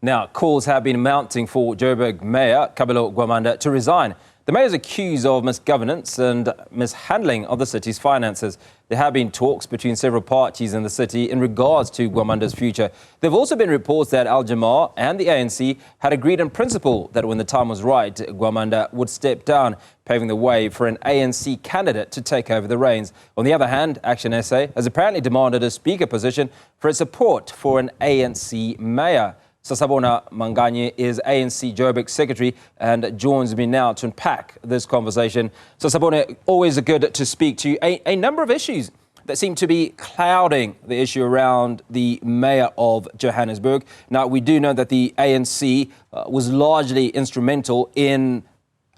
Now, calls have been mounting for Joburg Mayor Kabelo Gwamanda to resign. The mayor is accused of misgovernance and mishandling of the city's finances. There have been talks between several parties in the city in regards to Gwamanda's future. There have also been reports that Jama-ah and the ANC had agreed in principle that when the time was right, Gwamanda would step down, paving the way for an ANC candidate to take over the reins. On the other hand, Action SA has apparently demanded a speaker position for its support for an ANC mayor. Sasabona Manganye is ANC Joburg Secretary and joins me now to unpack this conversation. Sasabona, always good to speak to you. A number of issues that seem to be clouding the issue around the mayor of Johannesburg. Now, we do know that the ANC was largely instrumental in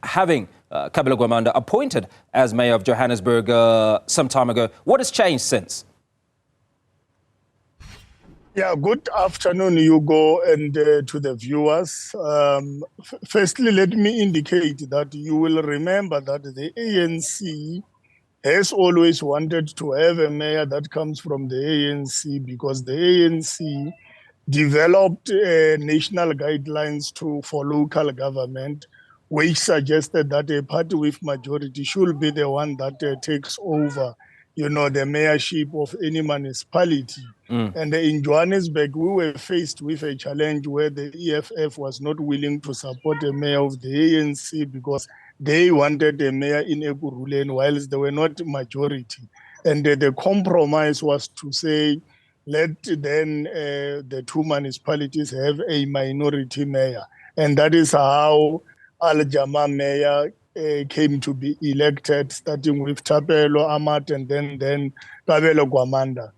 having Kabelo Gwamanda appointed as mayor of Johannesburg some time ago. What has changed since? Yeah, good afternoon, Hugo, and to the viewers. Firstly, let me indicate that you will remember that the ANC has always wanted to have a mayor that comes from the ANC because the ANC developed national guidelines for local government, which suggested that a party with majority should be the one that takes over, the mayorship of any municipality. And in Johannesburg, we were faced with a challenge where the EFF was not willing to support a mayor of the ANC because they wanted a mayor in Ekurhuleni whilst they were not majority. And the compromise was to say, let then the two municipalities have a minority mayor. And that is how Jama-ah mayor came to be elected, starting with Kabelo Ahmad and then Kabelo Gwamanda.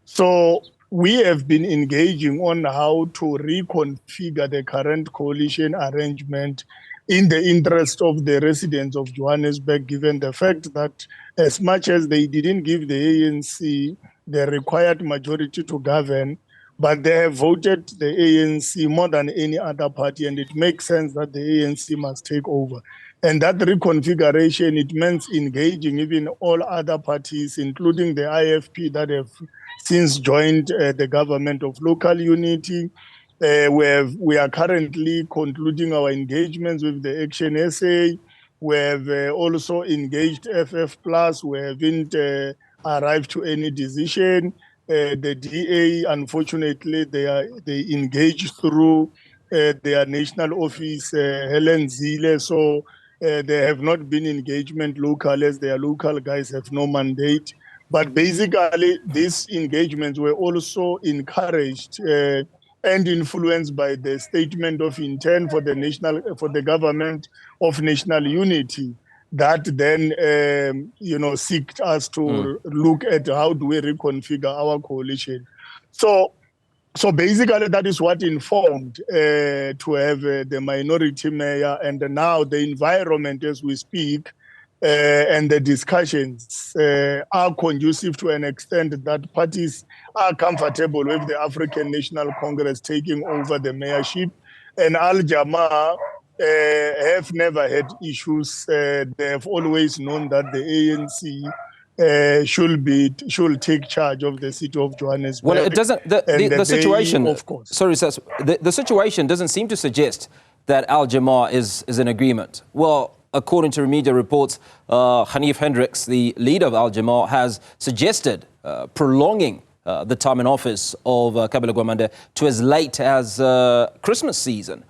So we have been engaging on how to reconfigure the current coalition arrangement in the interest of the residents of Johannesburg, given the fact that as much as they didn't give the ANC the required majority to govern, but they have voted the ANC more than any other party, and it makes sense that the ANC must take over. And that reconfiguration, it means engaging even all other parties, including the IFP that have since joined the government of local unity. We are currently concluding our engagements with the Action SA. We have also engaged FF+. We haven't arrived to any decision. The DA, unfortunately, they engaged through their national office, Helen Zille. So there have not been engagement local, as their local guys have no mandate. But basically, these engagements were also encouraged and influenced by the statement of intent for the government of national unity that then seeked us to look at how do we reconfigure our coalition. So basically, that is what informed to have the minority mayor, and now the environment as we speak and the discussions are conducive to an extent that parties are comfortable with the African National Congress taking over the mayorship, and Jama-ah have never had issues. They have always known that the ANC should take charge of the city of Johannesburg. Well, it doesn't. The situation, of course. Sorry, the situation doesn't seem to suggest that Jama-ah is in agreement. Well, according to media reports, Hanif Hendricks, the leader of Jama-ah, has suggested prolonging the time in office of Kabelo Gwamanda to as late as Christmas season.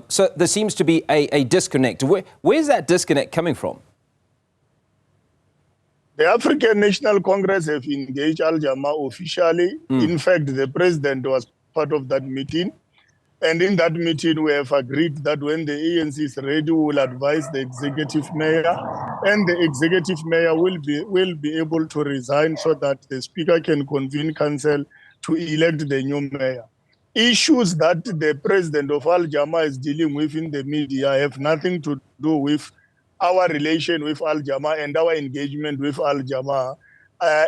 So there seems to be a disconnect. Where's that disconnect coming from? The African National Congress have engaged Jama-ah officially. In fact, the president was part of that meeting. And in that meeting, we have agreed that when the ANC is ready, we will advise the executive mayor, and the executive mayor will be able to resign so that the speaker can convene council to elect the new mayor. Issues that the president of Jama-ah is dealing with in the media have nothing to do with our relation with Jama-ah and our engagement with Jama-ah.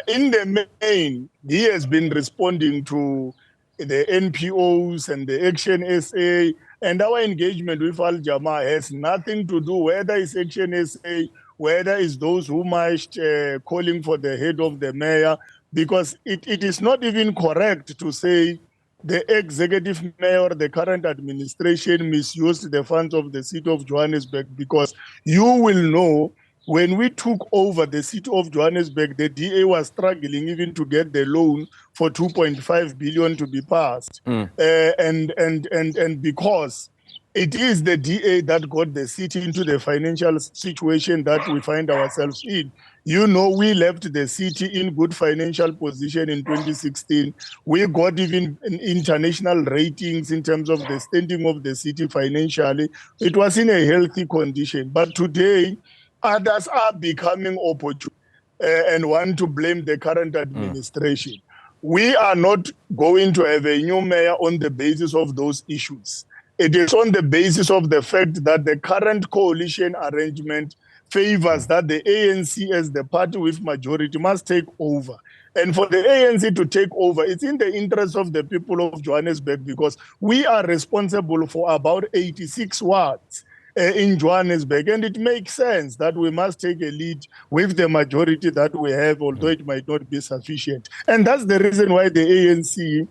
In the main, he has been responding to the NPOs and the Action SA, and our engagement with Jama-ah has nothing to do whether it's Action SA, whether it's those who marched calling for the head of the mayor, because it is not even correct to say the executive mayor, the current administration misused the funds of the city of Johannesburg, because you will know when we took over the city of Johannesburg, the DA was struggling even to get the loan for 2.5 billion to be passed. And because it is the DA that got the city into the financial situation that we find ourselves in. You know, we left the city in good financial position in 2016. We got even international ratings in terms of the standing of the city financially. It was in a healthy condition. But today, others are becoming opportune and want to blame the current administration. We are not going to have a new mayor on the basis of those issues. It is on the basis of the fact that the current coalition arrangement favors that the ANC as the party with majority must take over. And for the ANC to take over, it's in the interest of the people of Johannesburg, because we are responsible for about 86 wards in Johannesburg. And it makes sense that we must take a lead with the majority that we have, although it might not be sufficient. And that's the reason why the ANC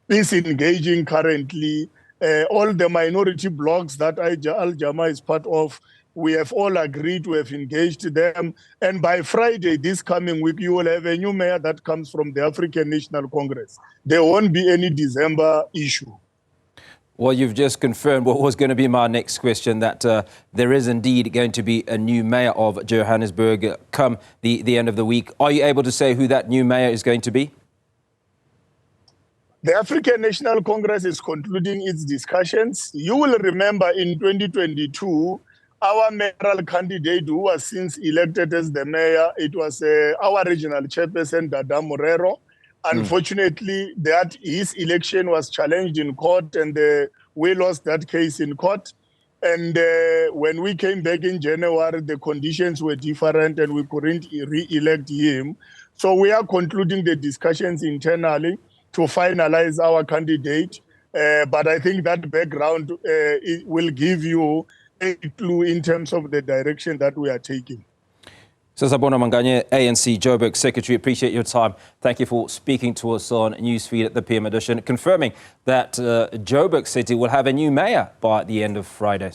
is engaging currently. All the minority blocs that Jama-ah is part of, we have all agreed to have engaged them. And by Friday, this coming week, you will have a new mayor that comes from the African National Congress. There won't be any December issue. Well, you've just confirmed what was going to be my next question, that there is indeed going to be a new mayor of Johannesburg come the end of the week. Are you able to say who that new mayor is going to be? The African National Congress is concluding its discussions. You will remember in 2022, our mayoral candidate who was since elected as the mayor, it was our regional chairperson, Dada Morero. Unfortunately, that his election was challenged in court, and we lost that case in court. And when we came back in January, the conditions were different and we couldn't re-elect him. So we are concluding the discussions internally to finalize our candidate. But I think that background will give you a clue in terms of the direction that we are taking. Sasabona Manganye, ANC Joburg Secretary, appreciate your time. Thank you for speaking to us on Newsfeed at the PM edition, confirming that Joburg City will have a new mayor by the end of Friday.